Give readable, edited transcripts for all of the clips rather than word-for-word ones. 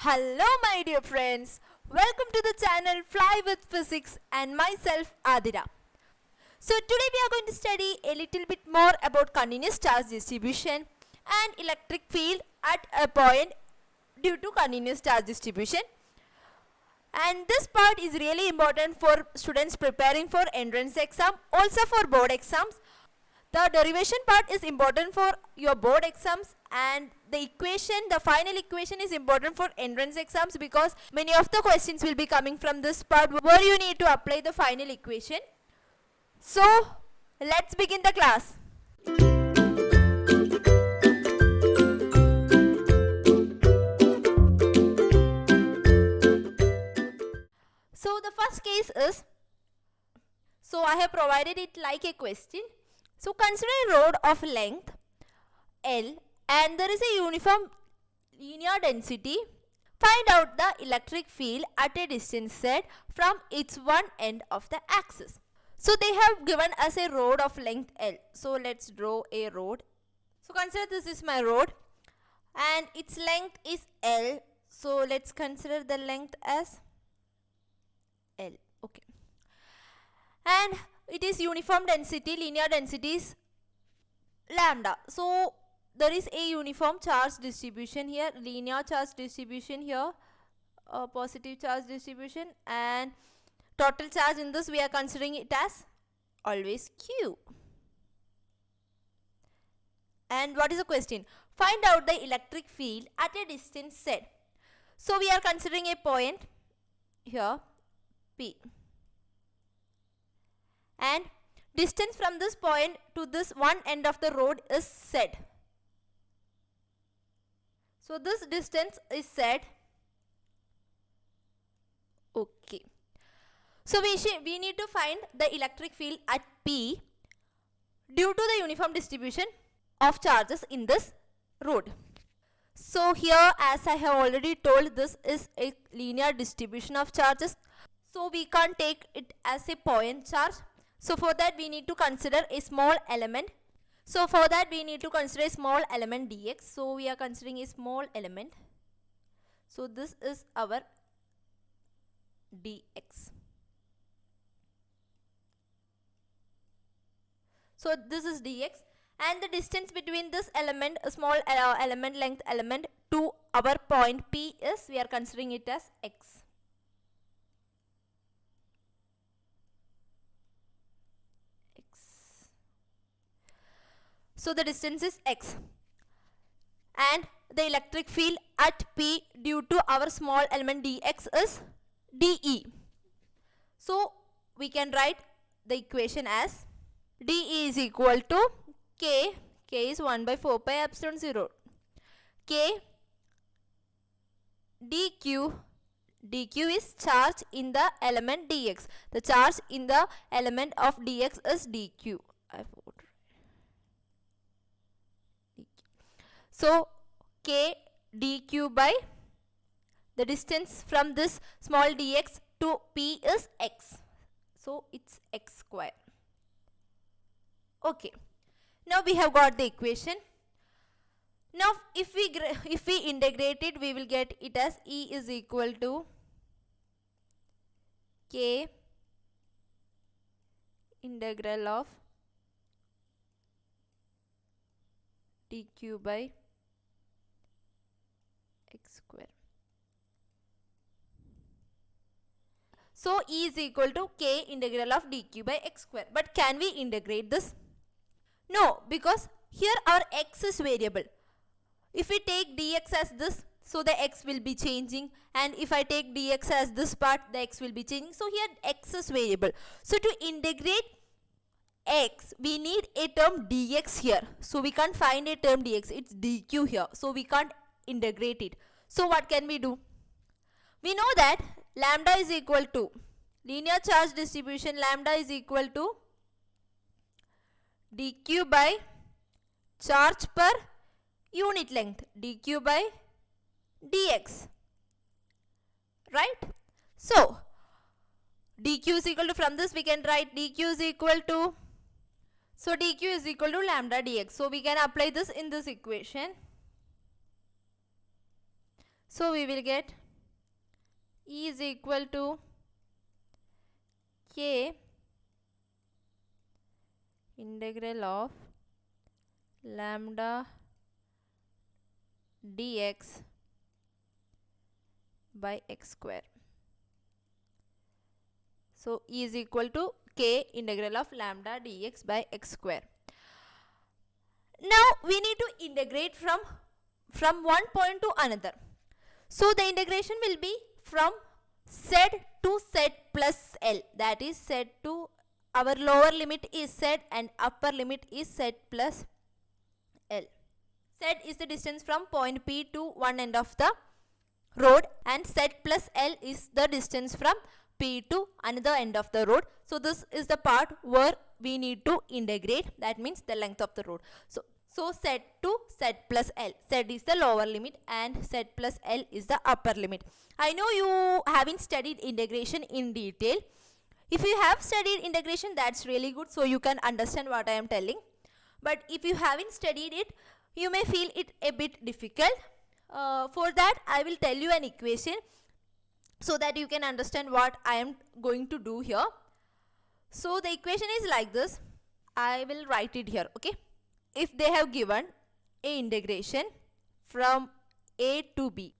Hello my dear friends, welcome to the channel Fly with Physics and myself Adira. So today we are going to study a little bit more about continuous charge distribution and electric field at a point due to continuous charge distribution. And this part is really important for students preparing for entrance exam, also for board exams. The derivation part is important for your board exams, and the final equation is important for entrance exams because many of the questions will be coming from this part where you need to apply the final equation. So let's begin the class. So the first case is, so I have provided it like a question. So consider a rod of length L and there is a uniform linear density. Find out the electric field at a distance Z from its one end of the axis. So they have given us a rod of length L. So let's draw a rod. So consider this is my rod and its length is L. So let's consider the length as L. Okay. And it is uniform density, linear density is lambda. So there is a uniform charge distribution here, linear charge distribution here, positive charge distribution, and total charge in this we are considering it as always Q. And what is the question? Find out the electric field at a distance Z. So we are considering a point here P. And distance from this point to this one end of the rod is Z. So this distance is Z. Okay. So we need to find the electric field at P due to the uniform distribution of charges in this rod. So here, as I have already told, this is a linear distribution of charges. So we can't take it as a point charge. So for that we need to consider a small element. So for that we need to consider a small element dx. So we are considering a small element. So this is our dx. So this is dx and the distance between this element, a small element length element to our point P is, we are considering it as x. So the distance is x and the electric field at P due to our small element dx is dE. So we can write the equation as dE is equal to k is 1 by 4 pi epsilon 0, k dq is charge in the element dx. The charge in the element of dx is dq. So k dq by the distance from this small dx to P is x. So it's x square. Okay. Now we have got the equation. Now if we integrate it, we will get it as E is equal to k integral of dq by x square. So E is equal to k integral of dq by x square. But can we integrate this? No, because here our x is variable. If we take dx as this, so the x will be changing, and if I take dx as this part, the x will be changing. So here x is variable. So to integrate x, we need a term dx here. So we can't find a term dx. It's dq here. So we can't integrate it. So what can we do? We know that lambda is equal to linear charge distribution, lambda is equal to dq by charge per unit length, dq by dx. Right? So dq is equal to, from this we can write dq is equal to, so dq is equal to lambda dx. So we can apply this in this equation. So we will get E is equal to K integral of lambda dx by x square. So E is equal to K integral of lambda dx by x square. Now we need to integrate from one point to another. So the integration will be from z to z plus L. That is z to, our lower limit is z and upper limit is z plus L. Z is the distance from point P to one end of the road, and z plus L is the distance from P to another end of the road. So this is the part where we need to integrate, that means the length of the road. So z to z plus L. Z is the lower limit and z plus L is the upper limit. I know you haven't studied integration in detail. If you have studied integration, that's really good, so you can understand what I am telling. But if you haven't studied it, you may feel it a bit difficult. For that, I will tell you an equation so that you can understand what I am going to do here. So the equation is like this. I will write it here, okay? If they have given a integration from A to B,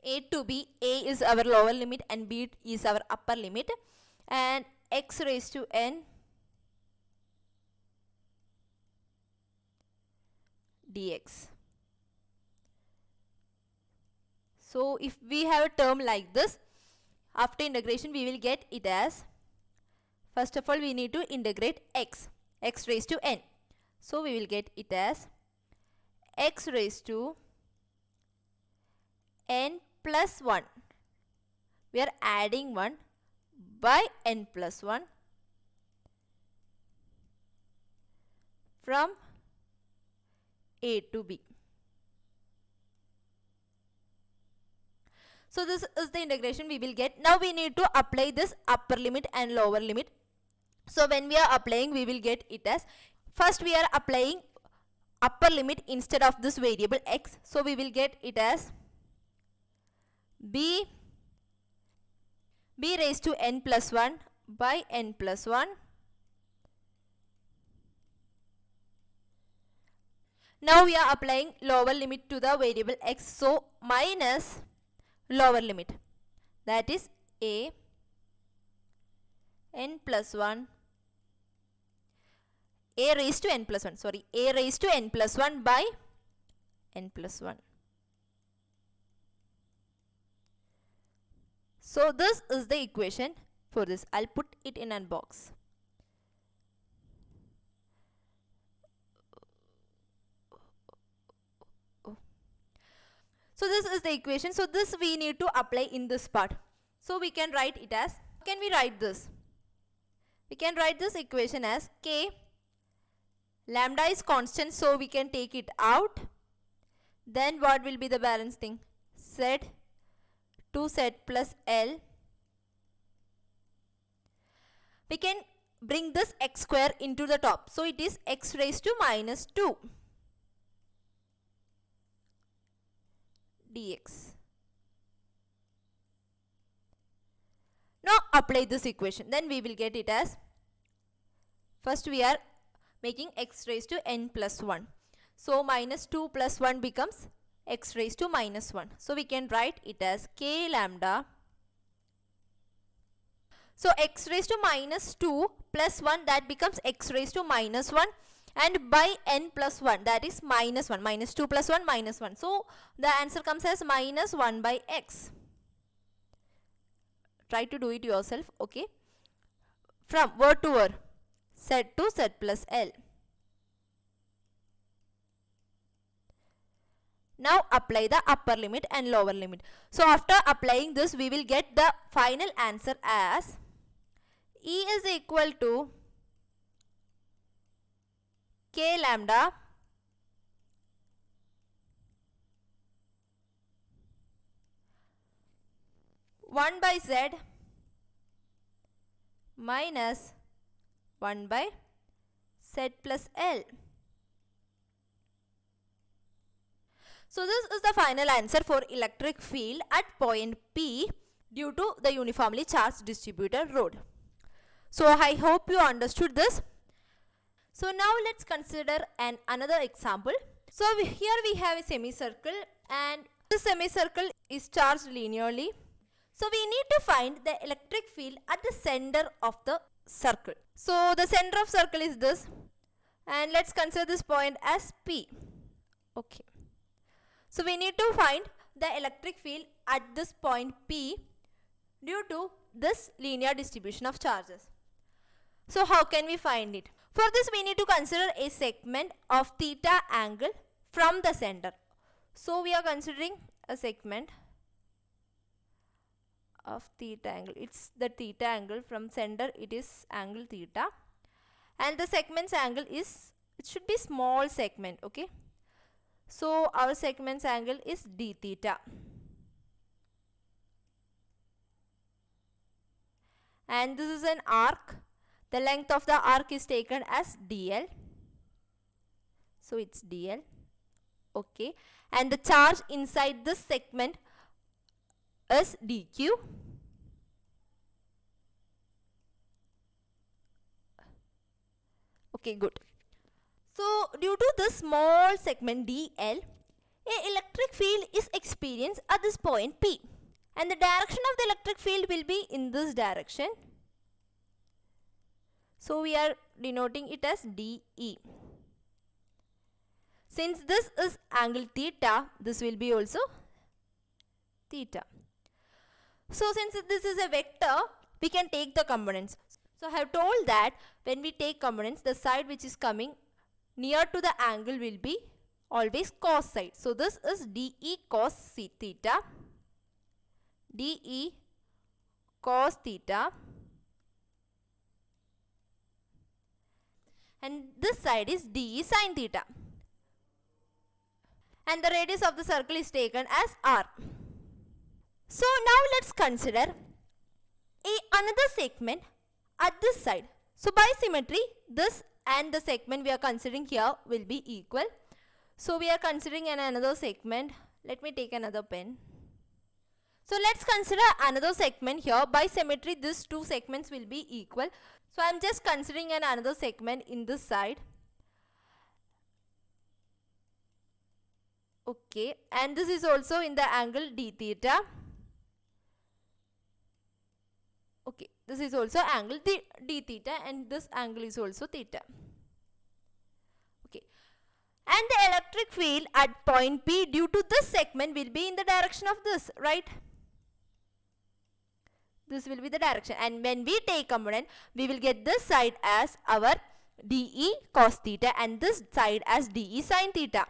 A to B, A is our lower limit and B is our upper limit, and x raised to n dx. So if we have a term like this, after integration we will get it as, first of all we need to integrate x raised to n. So we will get it as x raised to n plus 1. We are adding 1 by n plus 1 from A to B. So this is the integration we will get. Now we need to apply this upper limit and lower limit. So when we are applying, we will get it as, first we are applying upper limit instead of this variable x. So we will get it as b raised to n plus 1 by n plus 1. Now we are applying lower limit to the variable x. So minus lower limit, that is a n plus 1, a raised to n plus 1, sorry, a raised to n plus 1 by n plus 1. So this is the equation for this. I'll put it in a box. So this is the equation. So this we need to apply in this part. So we can write it as, how can we write this? We can write this equation as k, lambda is constant, so we can take it out. Then what will be the balance thing? Z to Z plus L. We can bring this x square into the top. So it is x raised to minus 2 dx. Now apply this equation. Then we will get it as, first we are making x raised to n plus 1. So minus 2 plus 1 becomes x raised to minus 1. So we can write it as k lambda. So x raised to minus 2 plus 1, that becomes x raised to minus 1, and by n plus 1, that is minus 1. Minus 2 plus 1 minus 1. So the answer comes as minus 1 by x. Try to do it yourself, okay? From word to word, Z to Z plus L. Now apply the upper limit and lower limit. So after applying this, we will get the final answer as E is equal to K lambda (1 by Z minus 1 by Z plus L. So this is the final answer for electric field at point P due to the uniformly charged distributed rod. So I hope you understood this. So now let's consider another example. So here we have a semicircle, and this semicircle is charged linearly. So we need to find the electric field at the center of the circle. So the center of circle is this, and let's consider this point as P. Okay. So we need to find the electric field at this point P due to this linear distribution of charges. So how can we find it? For this we need to consider a segment of theta angle from the center. So we are considering a segment of theta angle. It's the theta angle from center, it is angle theta, and the segment's angle is, it should be small segment. Okay, so our segment's angle is d theta, and this is an arc. The length of the arc is taken as dl, so it's dl. Okay, and the charge inside this segment is dq. Okay, good. So due to this small segment dl, a electric field is experienced at this point P, and the direction of the electric field will be in this direction. So we are denoting it as dE. Since this is angle theta, this will be also theta. So since this is a vector, we can take the components. So I have told that when we take components, the side which is coming near to the angle will be always cos side. So this is dE cos theta, dE cos theta, and this side is dE sin theta, and the radius of the circle is taken as r. So now let's consider another segment at this side. So by symmetry, this and the segment we are considering here will be equal. So we are considering another segment. Let me take another pen. So let's consider another segment here. By symmetry, these two segments will be equal. So I am just considering another segment in this side. Okay, and this is also in the angle d theta. Okay, this is also angle d theta, and this angle is also theta. Okay, and the electric field at point P due to this segment will be in the direction of this, right? This will be the direction, and when we take component, we will get this side as our dE cos theta and this side as dE sin theta.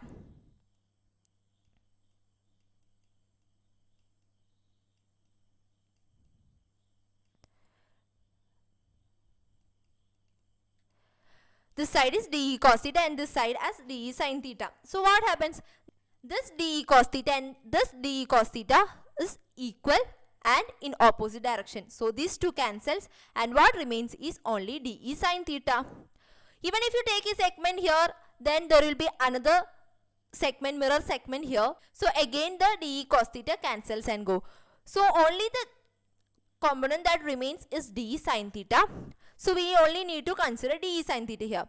This side is dE cos theta and this side as dE sin theta. So what happens? This dE cos theta and this dE cos theta is equal and in opposite direction. So these two cancels, and what remains is only dE sin theta. Even if you take a segment here, then there will be another segment, mirror segment here. So again the dE cos theta cancels and go. So only the component that remains is dE sin theta. So we only need to consider dE sin theta here.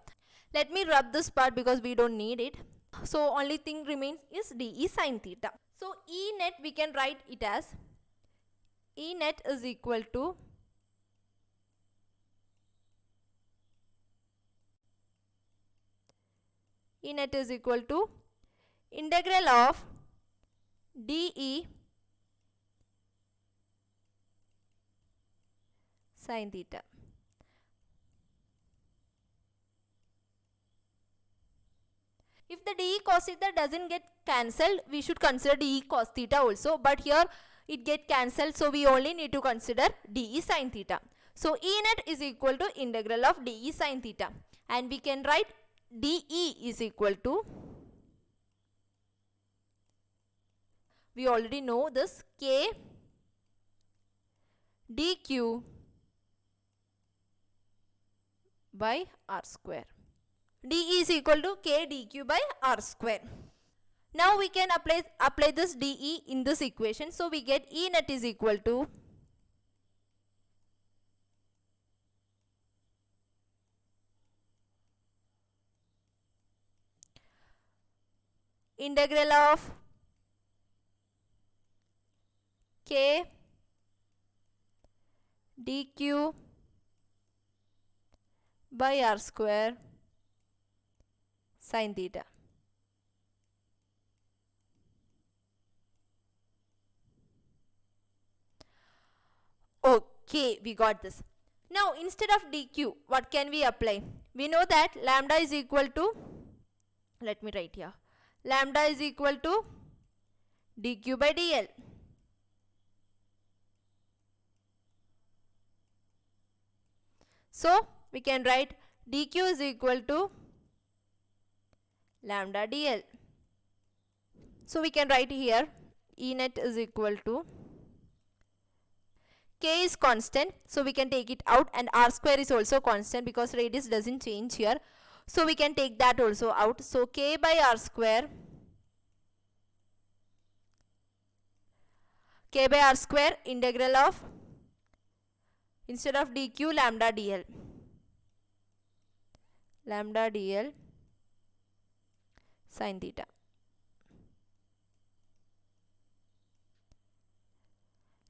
Let me rub this part because we don't need it. So only thing remains is dE sin theta. So E net we can write it as E net is equal to integral of dE sin theta. If the dE cos theta doesn't get cancelled, we should consider dE cos theta also, but here it get cancelled, so we only need to consider dE sin theta. So E net is equal to integral of dE sin theta, and we can write dE is equal to, we already know this, K dQ by R square. dE is equal to K dQ by R square. Now we can apply this dE in this equation. So we get E net is equal to integral of K dq by r square sin theta. Okay, we got this. Now instead of dq, what can we apply? We know that lambda is equal to, let me write here, lambda is equal to dq by dl. So we can write dq is equal to lambda dl. So we can write here E net is equal to, K is constant, so we can take it out, and r square is also constant because radius doesn't change here. So we can take that also out. So K by r square, K by r square integral of, instead of dq, lambda dl. Lambda dl sin theta.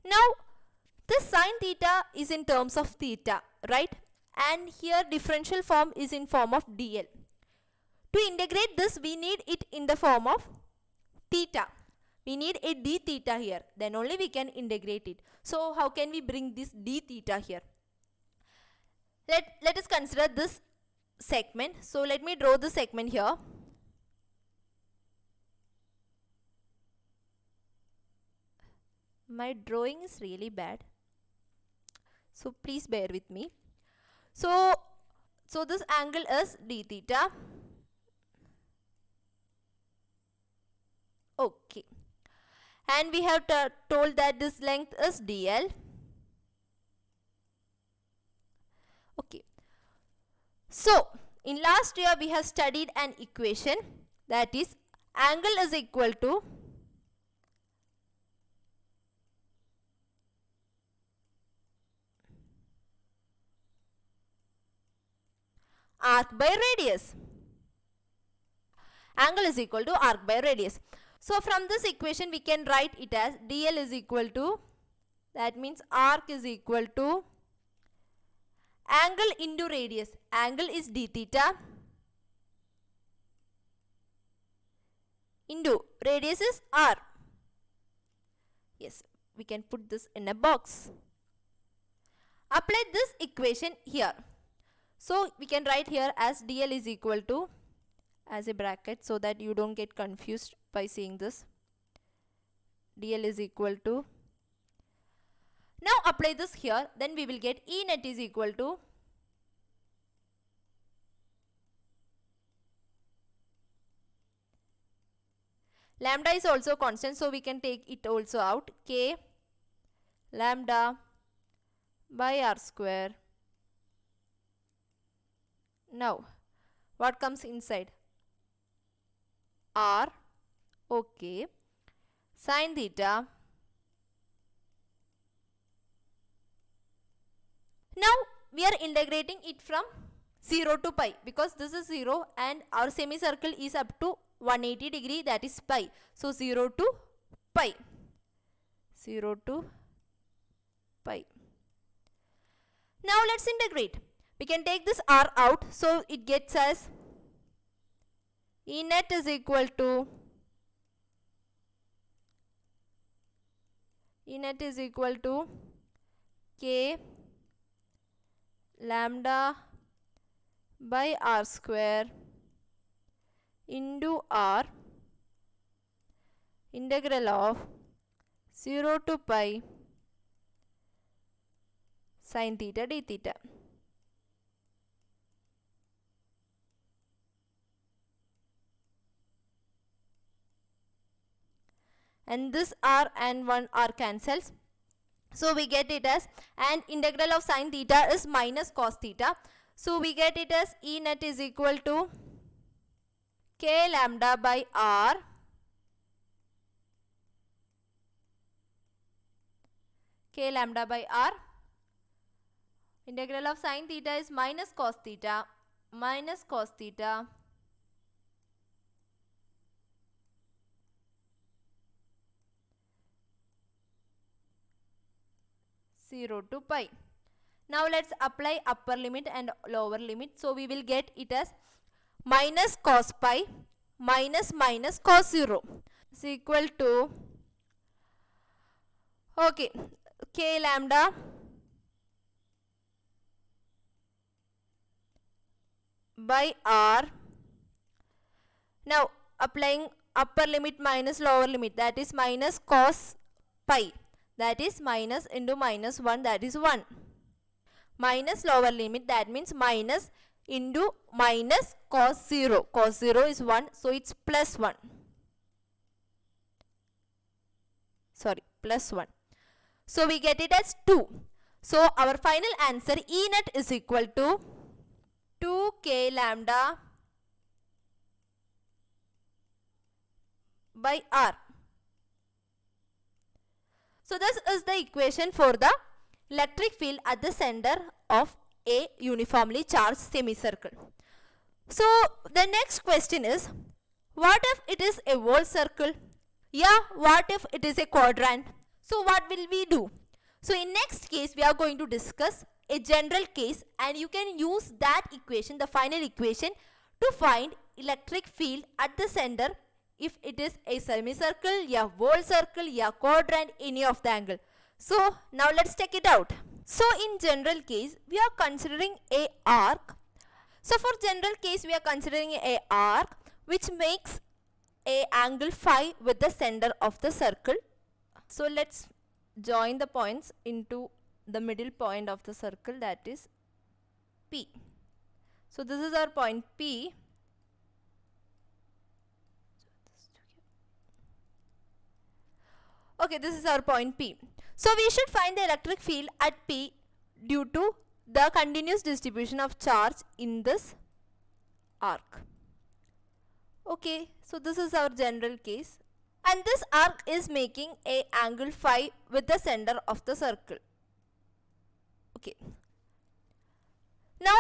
Now this sin theta is in terms of theta, right? And here differential form is in form of dl. To integrate this, we need it in the form of theta. We need a d theta here. Then only we can integrate it. So how can we bring this d theta here? Let us consider this segment. So let me draw the segment here. My drawing is really bad, so please bear with me. So this angle is d theta. Okay, and we have told that this length is dl. Okay, so in last year we have studied an equation, that is angle is equal to arc by radius. Angle is equal to arc by radius. So from this equation we can write it as dl is equal to, that means arc is equal to angle into radius. Angle is d theta into radius is r. Yes, we can put this in a box. Apply this equation here. So we can write here as dl is equal to, as a bracket so that you don't get confused by seeing this, dl is equal to, now apply this here, then we will get E net is equal to lambda is also constant, so we can take it also out, K lambda by r square. Now what comes inside? R. Okay, sin theta. Now we are integrating it from 0 to pi, because this is 0 and our semicircle is up to 180 degree, that is pi. So 0 to pi. 0 to pi. Now let's integrate. We can take this r out, so it gets as E net is equal to, E net is equal to K lambda by r square into r integral of 0 to pi sin theta d theta. And this r and 1 r cancels, so we get it as, and integral of sin theta is minus cos theta, so we get it as E net is equal to K lambda by r k lambda by r. Integral of sine theta is minus cos theta 0 to pi. Now let's apply upper limit and lower limit. So we will get it as minus cos pi minus cos 0 is equal to, okay, k lambda by r. Now applying upper limit minus lower limit, that is minus cos pi, that is minus into minus 1, that is 1. Minus lower limit, that means minus into minus cos 0. Cos 0 is 1, so it's plus 1. Sorry, plus 1. So we get it as 2. So our final answer E net is equal to 2k lambda by r. So this is the equation for the electric field at the center of a uniformly charged semicircle. So the next question is, what if it is a whole circle? Yeah, what if it is a quadrant? So what will we do? So in next case we are going to discuss a general case, and you can use that equation, the final equation, to find electric field at the center if it is a semicircle, a whole circle, a quadrant, any of the angle. So now let's check it out. So in general case we are considering a arc. So for general case we are considering a arc which makes a angle phi with the center of the circle. So let's join the points into the middle point of the circle, that is P. So this is our point P. Okay, this is our point P. So we should find the electric field at P due to the continuous distribution of charge in this arc. Okay, so this is our general case, and this arc is making a angle phi with the center of the circle. Okay. Now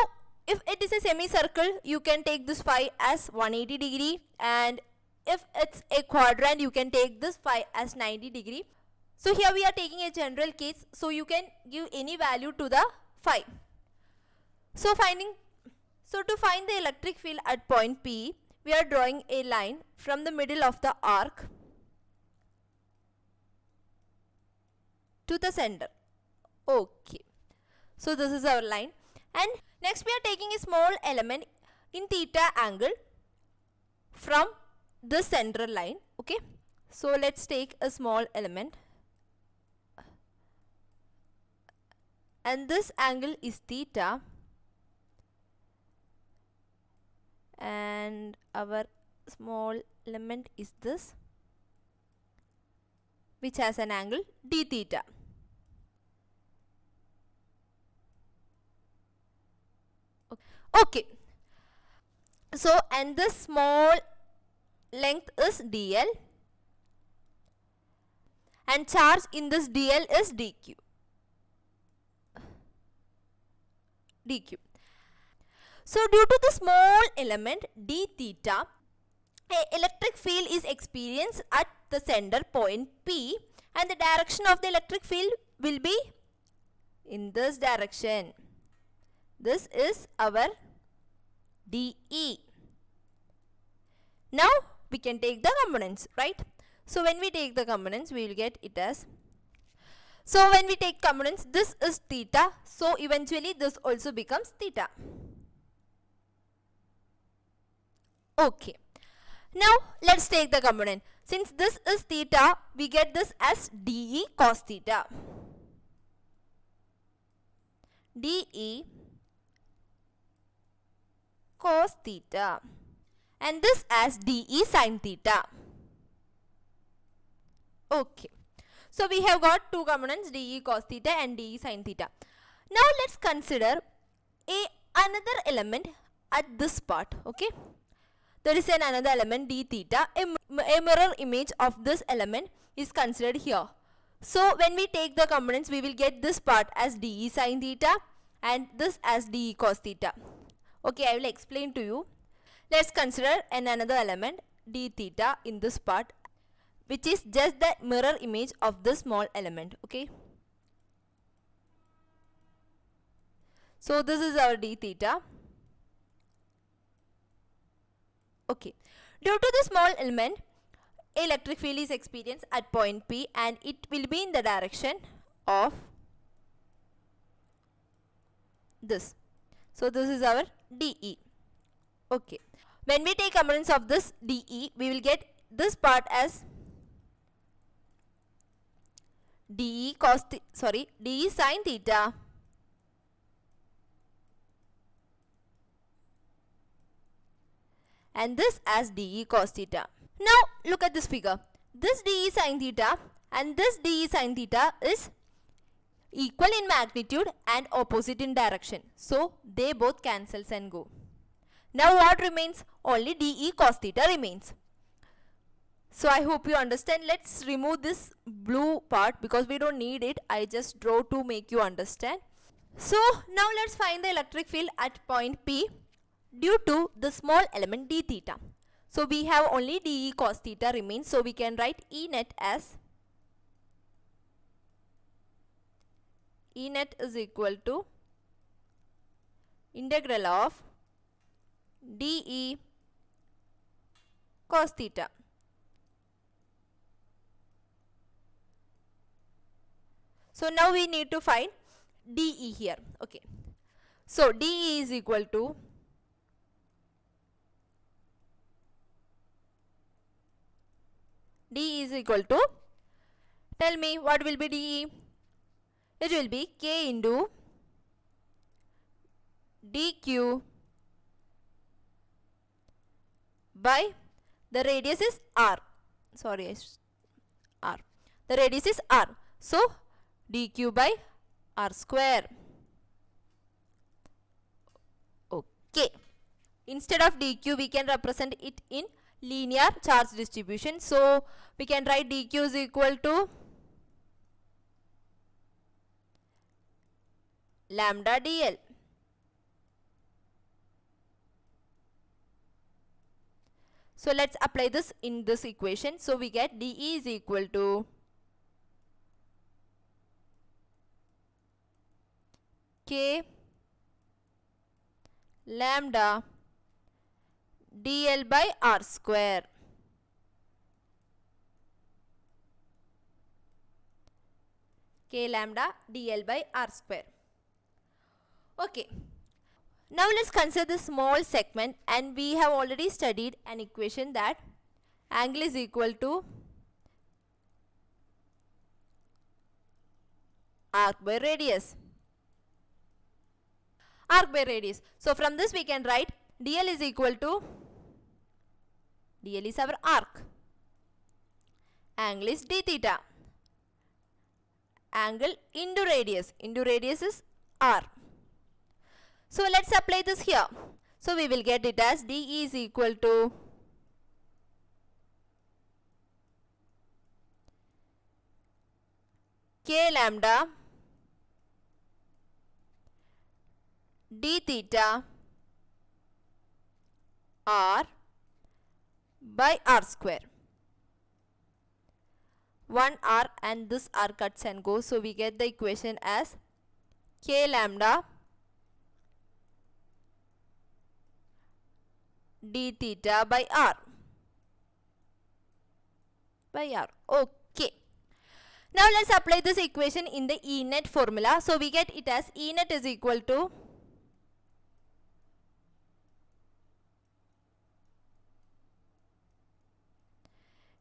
if it is a semicircle, you can take this phi as 180 degree, and if it's a quadrant you can take this phi as 90 degree. So here we are taking a general case, so you can give any value to the phi. So to find the electric field at point P, we are drawing a line from the middle of the arc to the center. Okay, so this is our line, and next we are taking a small element in theta angle from the central line. Okay, so let's take a small element, and this angle is theta, and our small element is this, which has an angle d theta. Okay, so and this small length is dl, and charge in this dl is dq. So due to the small element d theta, a electric field is experienced at the center point P, and the direction of the electric field will be in this direction. This is our dE. Now we can take the components, right? So when we take the components, we will get it as, so when we take components, this is theta, so eventually this also becomes theta. Okay, now let's take the component. Since this is theta, we get this as dE cos theta. dE cos theta, and this as dE sin theta. Okay, so we have got two components, dE cos theta and dE sin theta. Now let's consider another element at this part. Okay, there is another element d theta. A mirror image of this element is considered here. So when we take the components, we will get this part as dE sin theta and this as dE cos theta. Okay, I will explain to you. Let's consider another element d theta in this part, which is just the mirror image of this small element. Okay. So this is our d theta. Okay. Due to the small element, electric field is experienced at point P and it will be in the direction of this. So this is our dE. Okay. When we take components of this dE, we will get this part as dE sin theta and this as dE cos theta. Now look at this figure. This dE sin theta and this dE sin theta is equal in magnitude and opposite in direction. So they both cancels and go. Now what remains? Only dE cos theta remains. So I hope you understand. Let's remove this blue part because we don't need it. I just draw to make you understand. So now let's find the electric field at point P due to the small element d theta. So we have only dE cos theta remains. So we can write E net as E net is equal to integral of dE cos theta. So now we need to find dE here. Okay. So dE is equal to tell me what will be dE? It will be K into dQ by the radius is R. R. The radius is R. So dQ by R square. Okay. Instead of dQ, we can represent it in linear charge distribution. So we can write dQ is equal to lambda dl. So let's apply this in this equation. So we get dE is equal to K lambda dl by R square. K lambda dl by R square. Okay. Now let's consider the small segment, and we have already studied an equation that angle is equal to arc by radius. Arc by radius. So from this we can write dl is equal to, dl is our arc, angle is d theta, angle into radius is r. So let's apply this here. So we will get it as dE is equal to K lambda d theta r by r square. 1 r and this r cuts and goes. So we get the equation as K lambda d theta by r. Okay. Now let's apply this equation in the E net formula. So we get it as E net is equal to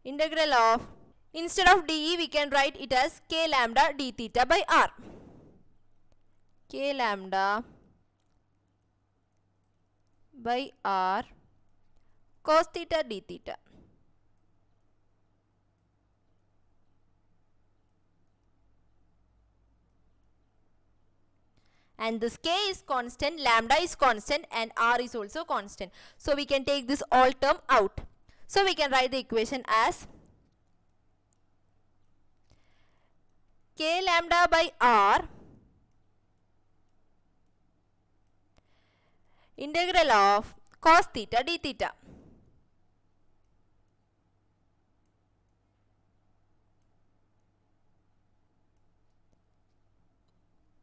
integral of, instead of dE we can write it as K lambda d theta by r. K lambda by r cos theta d theta. And this K is constant, lambda is constant, and r is also constant. So we can take this all term out. So we can write the equation as k lambda by r integral of cos theta d theta.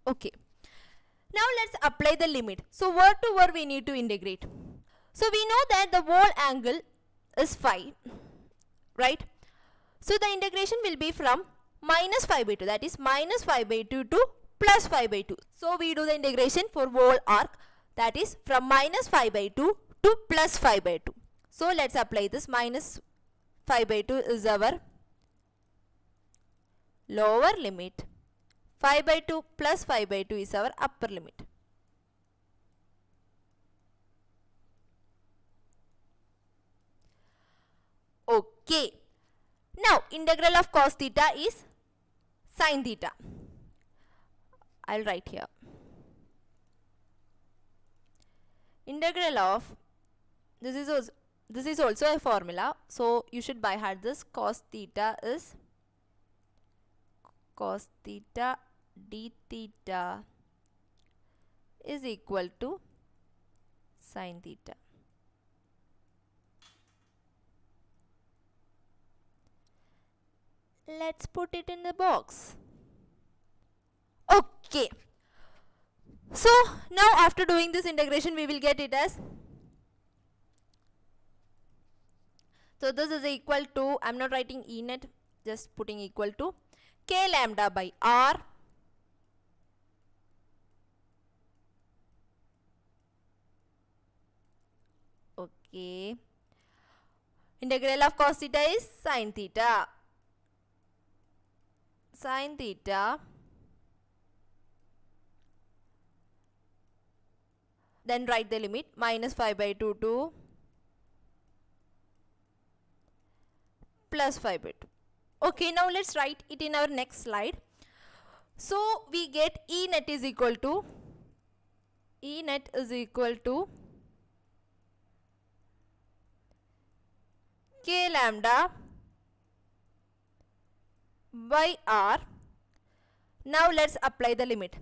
Okay. Now let's apply the limit. So word to word we need to integrate. So we know that the whole angle is phi, right? So the integration will be from minus phi by 2, that is minus phi by 2 to plus phi by 2. So we do the integration for whole arc, that is from minus phi by 2 to plus phi by 2. So let's apply this. Minus phi by 2 is our lower limit. Phi by 2 plus phi by 2 is our upper limit. Okay. Now integral of cos theta is sin theta. I'll write here. Integral of, this is also a formula, so you should by heart this. Cos theta is cos theta d theta is equal to sin theta. Let's put it in the box. Okay. So now after doing this integration we will get it as, so this is equal to, I'm not writing E net, just putting equal to k lambda by r okay, integral of cos theta is sin theta. Sin theta, then write the limit minus phi by 2 to plus phi by 2. Okay, now let's write it in our next slide. So we get E net is equal to k lambda by r. Now let's apply the limit.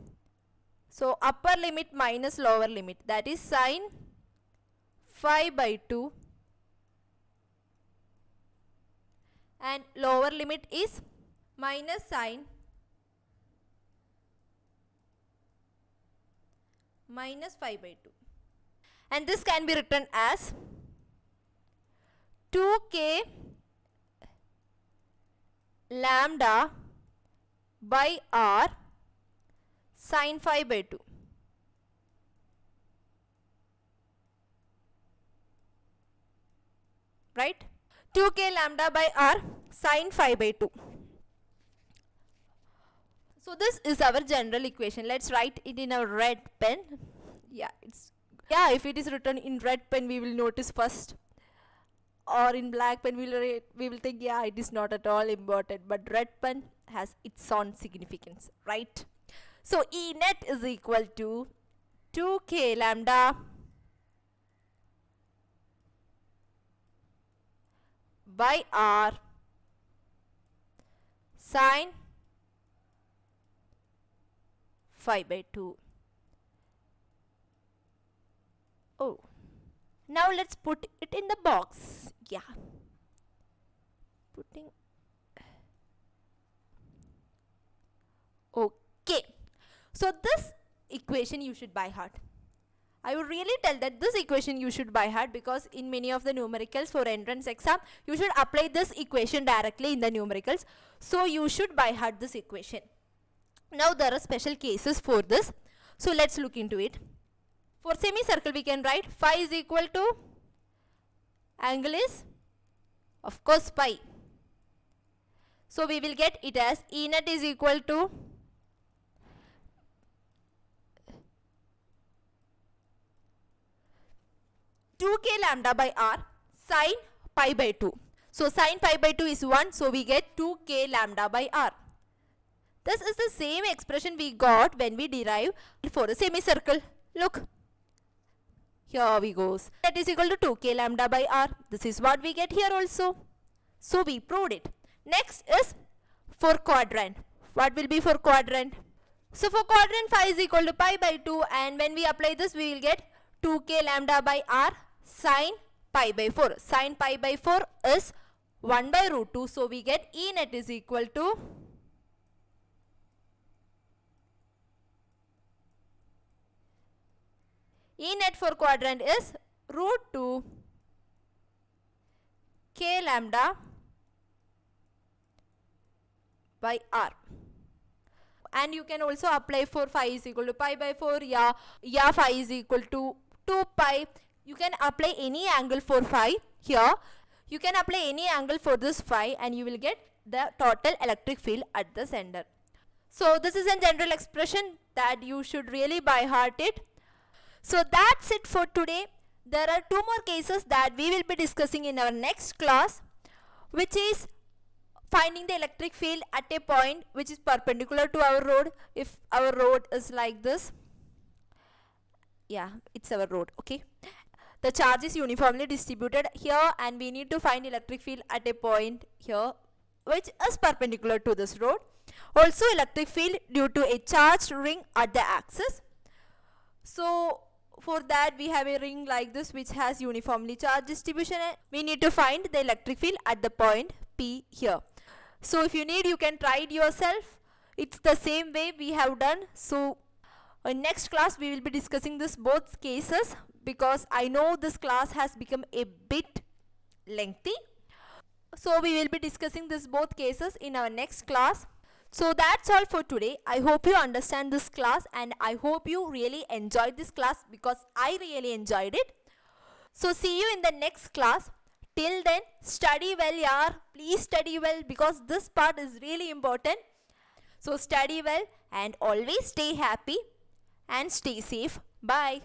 So upper limit minus lower limit, that is sin phi by 2, and lower limit is minus sin minus phi by 2, and this can be written as 2k lambda by r sin phi by 2. Right? 2k lambda by r sin phi by 2. So this is our general equation. Let's write it in our red pen. If it is written in red pen we will notice first, or in black pen we will think it is not at all important, but red pen has its own significance, right? So E net is equal to 2k lambda by r sin phi by 2. Oh, now let's put it in the box. Okay, so this equation you should by heart. I would really tell that this equation you should by heart, because in many of the numericals for entrance exam you should apply this equation directly in the numericals. So you should by heart this equation. Now there are special cases for this, so let's look into it. For semicircle we can write phi is equal to, angle is of course pi. So we will get it as E net is equal to k lambda by r sin pi by 2. So sin pi by 2 is 1, so we get 2k lambda by r. This is the same expression we got when we derive for a semicircle. Look, here we goes. That is equal to 2k lambda by r. This is what we get here also. So we proved it. Next is for quadrant. What will be for quadrant? So for quadrant, phi is equal to pi by 2, and when we apply this, we will get 2k lambda by r sine pi by 4. Sine pi by 4 is 1 by root 2. So we get E net is equal to E net for quadrant is root 2 k lambda by r. And you can also apply for phi is equal to pi by 4. Yeah, phi is equal to 2 pi. You can apply any angle for phi here. You can apply any angle for this phi, and you will get the total electric field at the center. So this is a general expression that you should really by heart it. So that's it for today. There are 2 more cases that we will be discussing in our next class, which is finding the electric field at a point which is perpendicular to our road. If our road is like this, yeah, it's our road, okay. The charge is uniformly distributed here, and we need to find electric field at a point here which is perpendicular to this road. Also electric field due to a charged ring at the axis. So for that, we have a ring like this which has uniformly charged distribution, and we need to find the electric field at the point P here. So if you need, you can try it yourself. It's the same way we have done. So in next class we will be discussing this both cases, because I know this class has become a bit lengthy. So we will be discussing this both cases in our next class. So that's all for today. I hope you understand this class, and I hope you really enjoyed this class, because I really enjoyed it. So see you in the next class. Till then, study well, yaar. Please study well, because this part is really important. So study well and always stay happy and stay safe. Bye.